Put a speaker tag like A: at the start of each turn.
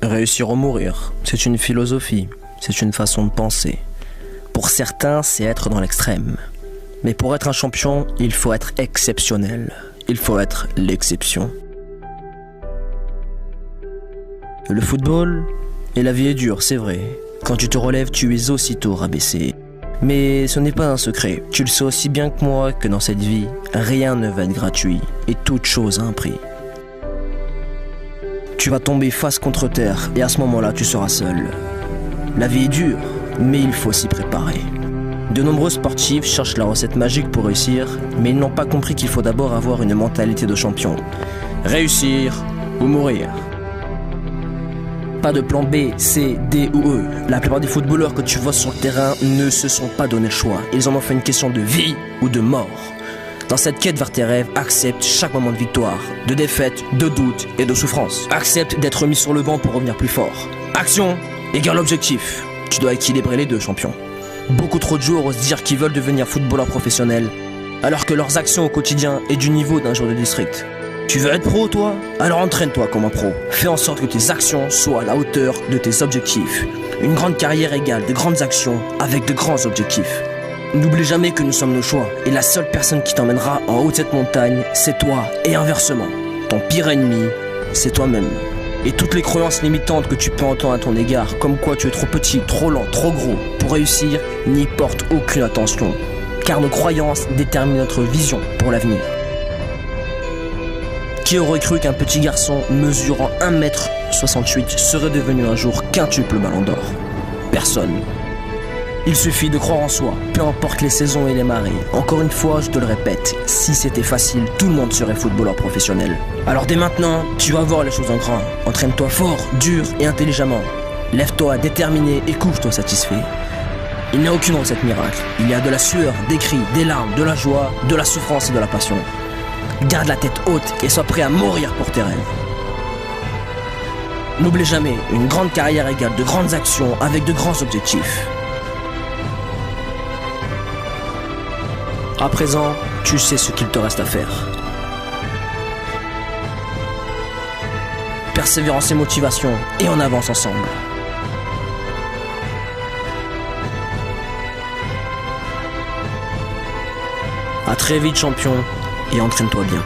A: Réussir ou mourir, c'est une philosophie, c'est une façon de penser. Pour certains, c'est être dans l'extrême. Mais pour être un champion, il faut être exceptionnel. Il faut être l'exception. Le football et la vie est dure, c'est vrai. Quand tu te relèves, tu es aussitôt rabaissé. Mais ce n'est pas un secret. Tu le sais aussi bien que moi que dans cette vie, rien ne va être gratuit et toute chose a un prix. Tu vas tomber face contre terre et à ce moment-là, tu seras seul. La vie est dure, mais il faut s'y préparer. De nombreux sportifs cherchent la recette magique pour réussir, mais ils n'ont pas compris qu'il faut d'abord avoir une mentalité de champion. Réussir ou mourir. Pas de plan B, C, D ou E. La plupart des footballeurs que tu vois sur le terrain ne se sont pas donné le choix. Ils en ont fait une question de vie ou de mort. Dans cette quête vers tes rêves, accepte chaque moment de victoire, de défaite, de doute et de souffrance. Accepte d'être mis sur le banc pour revenir plus fort. Action égale objectif. Tu dois équilibrer les deux, champion. Beaucoup trop de joueurs osent dire qu'ils veulent devenir footballeurs professionnels, alors que leurs actions au quotidien est du niveau d'un joueur de district. Tu veux être pro, toi? Alors entraîne-toi comme un pro. Fais en sorte que tes actions soient à la hauteur de tes objectifs. Une grande carrière égale de grandes actions avec de grands objectifs. N'oublie jamais que nous sommes nos choix, et la seule personne qui t'emmènera en haut de cette montagne, c'est toi, et inversement. Ton pire ennemi, c'est toi-même. Et toutes les croyances limitantes que tu peux entendre à ton égard, comme quoi tu es trop petit, trop lent, trop gros, pour réussir, n'y portent aucune attention. Car nos croyances déterminent notre vision pour l'avenir. Qui aurait cru qu'un petit garçon mesurant 1m68 serait devenu un jour quintuple ballon d'or? Personne. Il suffit de croire en soi, peu importe les saisons et les marées. Encore une fois, je te le répète, si c'était facile, tout le monde serait footballeur professionnel. Alors dès maintenant, tu vas voir les choses en grand. Entraîne-toi fort, dur et intelligemment. Lève-toi déterminé et couche-toi satisfait. Il n'y a aucune recette miracle. Il y a de la sueur, des cris, des larmes, de la joie, de la souffrance et de la passion. Garde la tête haute et sois prêt à mourir pour tes rêves. N'oublie jamais, une grande carrière égale de grandes actions avec de grands objectifs. À présent, tu sais ce qu'il te reste à faire. Persévérance et motivation, et on avance ensemble. À très vite, champion, et entraîne-toi bien.